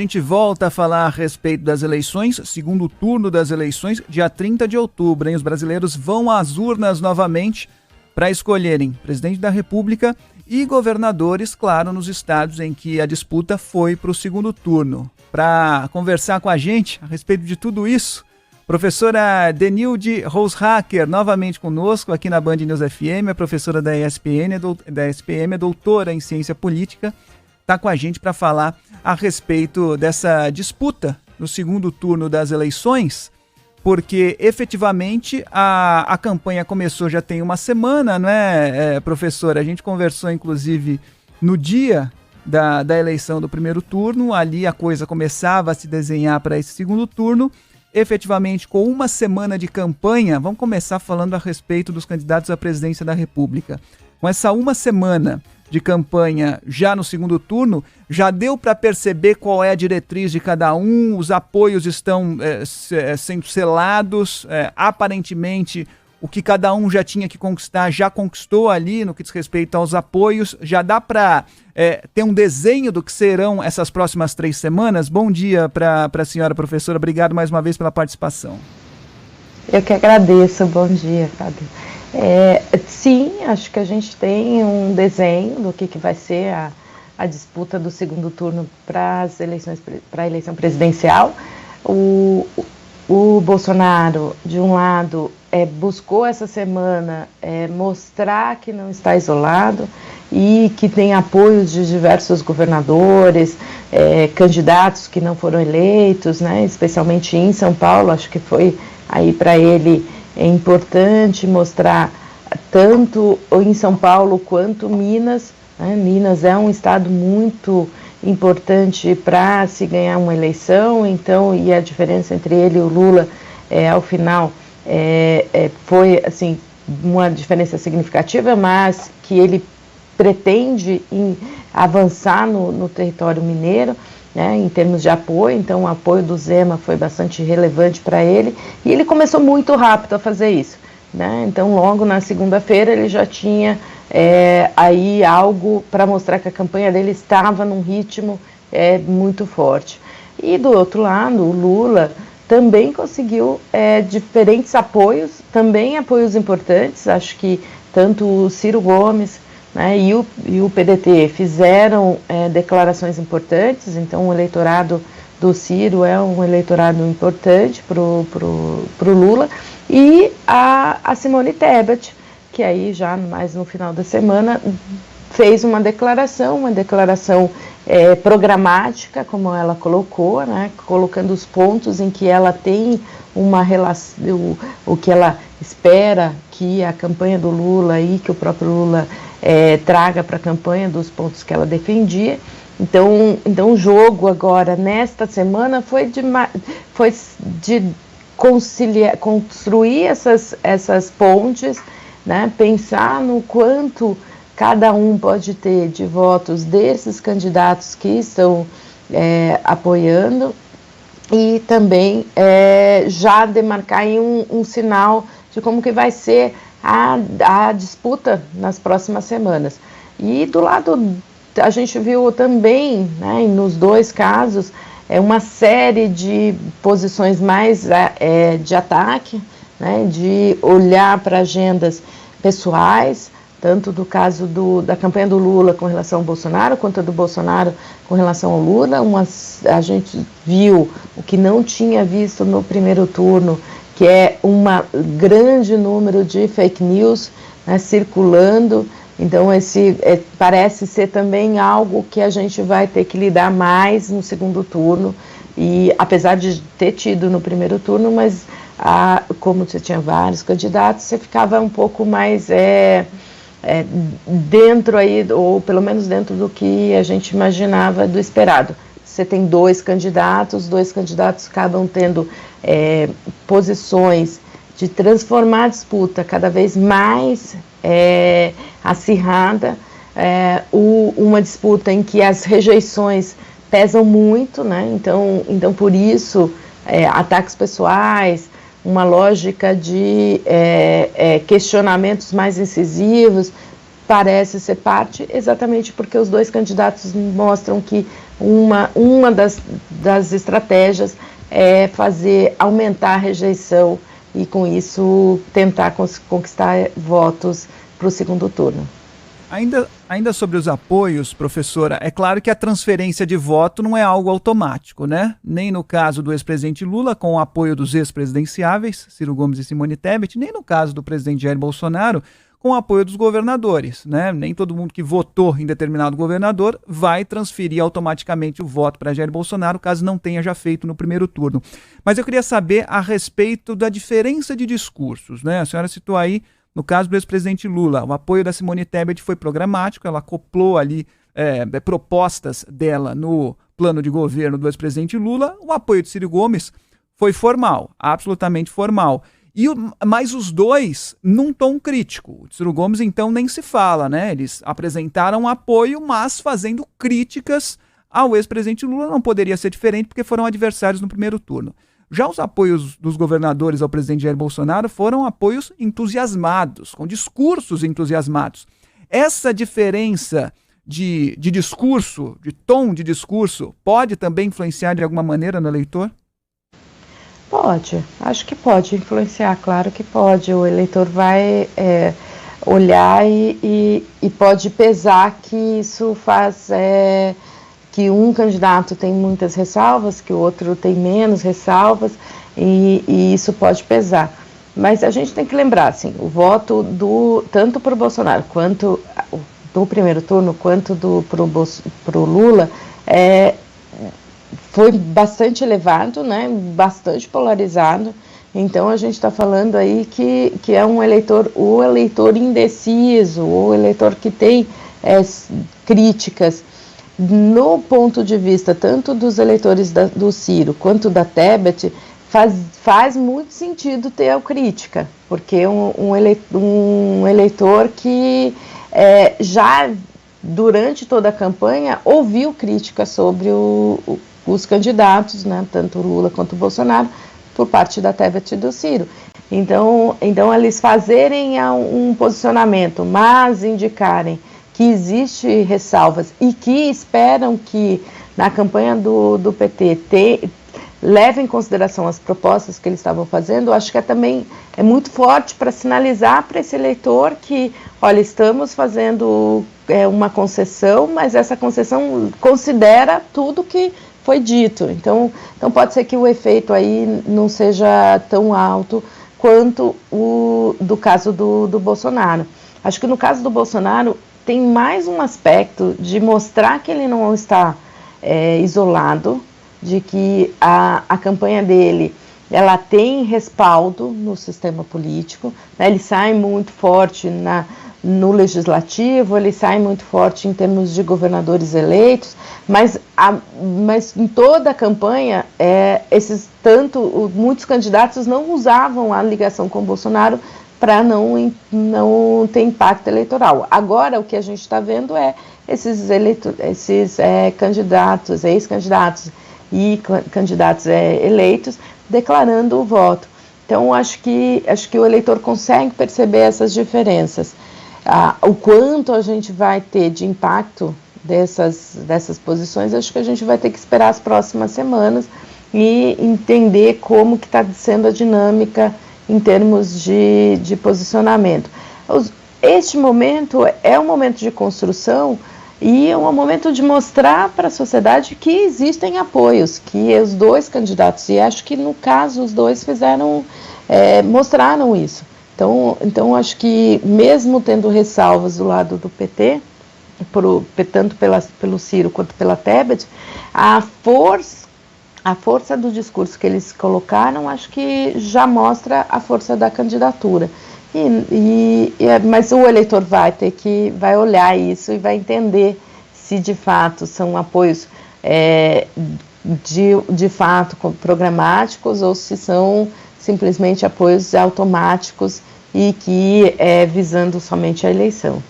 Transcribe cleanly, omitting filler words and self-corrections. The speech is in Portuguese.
A gente volta a falar a respeito das eleições, segundo turno das eleições, dia 30 de outubro, hein? Os brasileiros vão às urnas novamente para escolherem presidente da República e governadores, claro, nos estados em que a disputa foi para o segundo turno. Para conversar com a gente a respeito de tudo isso, professora Denilde Roshacker, novamente conosco aqui na Band News FM, a professora da SPM, doutora em ciência política, está com a gente para falar a respeito dessa disputa no segundo turno das eleições, porque efetivamente a campanha começou já tem uma semana, não é, professora? A gente conversou inclusive no dia da eleição do primeiro turno, ali a coisa começava a se desenhar para esse segundo turno. Efetivamente, com uma semana de campanha, vamos começar falando a respeito dos candidatos à presidência da República. Com essa uma semana de campanha já no segundo turno, já deu para perceber qual é a diretriz de cada um, os apoios estão sendo selados, aparentemente o que cada um já tinha que conquistar, já conquistou ali no que diz respeito aos apoios, já dá para ter um desenho do que serão essas próximas 3 semanas? Bom dia para a senhora professora, obrigado mais uma vez pela participação. Eu que agradeço, bom dia, Fábio. Sim, acho que a gente tem um desenho do que vai ser a disputa do segundo turno para a eleição presidencial. O Bolsonaro, de um lado, buscou essa semana mostrar que não está isolado e que tem apoios de diversos governadores, candidatos que não foram eleitos, né, especialmente em São Paulo. Acho que foi aí para ele importante mostrar tanto em São Paulo quanto Minas, né? Minas é um estado muito importante para se ganhar uma eleição, então, e a diferença entre ele e o Lula, ao final, foi assim, uma diferença significativa, mas que ele pretende avançar no território mineiro, né, em termos de apoio. Então o apoio do Zema foi bastante relevante para ele, e ele começou muito rápido a fazer isso, né? Então logo na segunda-feira ele já tinha aí algo para mostrar que a campanha dele estava num ritmo muito forte. E do outro lado, o Lula também conseguiu diferentes apoios, também apoios importantes. Acho que tanto o Ciro Gomes, né, e o PDT fizeram declarações importantes. Então o eleitorado do Ciro é um eleitorado importante para o Lula, e a Simone Tebet, que aí já mais no final da semana fez uma declaração programática, como ela colocou, né, colocando os pontos em que ela tem uma relação, o que ela espera que a campanha do Lula e que o próprio Lula traga para a campanha, dos pontos que ela defendia. Então o jogo agora, nesta semana, foi de construir essas pontes, né, pensar no quanto cada um pode ter de votos desses candidatos que estão apoiando, e também já demarcar aí um sinal de como que vai ser a disputa nas próximas semanas. E do lado, a gente viu também, né, nos dois casos, uma série de posições mais de ataque, né, de olhar para agendas pessoais, tanto do caso da campanha do Lula com relação ao Bolsonaro, quanto do Bolsonaro com relação ao Lula. A gente viu o que não tinha visto no primeiro turno, que é um grande número de fake news, né, circulando. Então parece ser também algo que a gente vai ter que lidar mais no segundo turno, e apesar de ter tido no primeiro turno, mas como você tinha vários candidatos, você ficava um pouco mais dentro aí, ou pelo menos dentro do que a gente imaginava do esperado. Você tem dois candidatos acabam tendo posições de transformar a disputa cada vez mais acirrada, uma disputa em que as rejeições pesam muito, né? Então por isso, ataques pessoais, uma lógica de questionamentos mais incisivos, parece ser parte, exatamente porque os dois candidatos mostram que uma das estratégias é aumentar a rejeição e, com isso, tentar conquistar votos para o segundo turno. Ainda sobre os apoios, professora, é claro que a transferência de voto não é algo automático, né? Nem no caso do ex-presidente Lula, com o apoio dos ex-presidenciáveis, Ciro Gomes e Simone Tebet, nem no caso do presidente Jair Bolsonaro, com o apoio dos governadores, né? Nem todo mundo que votou em determinado governador vai transferir automaticamente o voto para Jair Bolsonaro, caso não tenha já feito no primeiro turno. Mas eu queria saber a respeito da diferença de discursos, né? A senhora citou aí, no caso do ex-presidente Lula, o apoio da Simone Tebet foi programático, ela acoplou ali propostas dela no plano de governo do ex-presidente Lula. O apoio de Ciro Gomes foi formal, absolutamente formal. Mas os dois num tom crítico. O Ciro Gomes, então, nem se fala, né? Eles apresentaram apoio, mas fazendo críticas ao ex-presidente Lula. Não poderia ser diferente, porque foram adversários no primeiro turno. Já os apoios dos governadores ao presidente Jair Bolsonaro foram apoios entusiasmados, com discursos entusiasmados. Essa diferença de discurso, de tom de discurso, pode também influenciar de alguma maneira no eleitor? Pode, acho que pode influenciar, claro que pode. O eleitor vai olhar e pode pesar que isso faz... que um candidato tem muitas ressalvas, que o outro tem menos ressalvas, e isso pode pesar. Mas a gente tem que lembrar, assim, o voto tanto para o Bolsonaro, quanto do primeiro turno, quanto para o Lula, foi bastante elevado, né, bastante polarizado. Então a gente está falando aí que é o eleitor indeciso, o eleitor que tem críticas. No ponto de vista tanto dos eleitores do Ciro quanto da Tebet, faz muito sentido ter a crítica, porque um eleitor que já durante toda a campanha ouviu crítica sobre os candidatos, né, tanto o Lula quanto o Bolsonaro, por parte da Tebet e do Ciro. Então eles fazerem um posicionamento, mas indicarem que existe ressalvas e que esperam que na campanha do PT levem em consideração as propostas que eles estavam fazendo, acho que também é muito forte para sinalizar para esse eleitor que, olha, estamos fazendo uma concessão, mas essa concessão considera tudo que foi dito. Então pode ser que o efeito aí não seja tão alto quanto o do caso do Bolsonaro. Acho que no caso do Bolsonaro tem mais um aspecto de mostrar que ele não está isolado, de que a campanha dele ela tem respaldo no sistema político, né? Ele sai muito forte no legislativo, ele sai muito forte em termos de governadores eleitos, mas em toda a campanha, muitos candidatos não usavam a ligação com o Bolsonaro para não ter impacto eleitoral. Agora, o que a gente está vendo é esses candidatos, ex-candidatos e candidatos eleitos declarando o voto. Então, acho que o eleitor consegue perceber essas diferenças. O quanto a gente vai ter de impacto dessas posições, acho que a gente vai ter que esperar as próximas semanas e entender como que está sendo a dinâmica em termos de posicionamento. Este momento é um momento de construção e é um momento de mostrar para a sociedade que existem apoios, que os dois candidatos, e acho que no caso os dois mostraram isso. Então acho que mesmo tendo ressalvas do lado do PT, tanto pelo Ciro quanto pela Tebet, a força do discurso que eles colocaram, acho que já mostra a força da candidatura. Mas o eleitor vai olhar isso e vai entender se de fato são apoios de fato programáticos ou se são simplesmente apoios automáticos e que visando somente a eleição.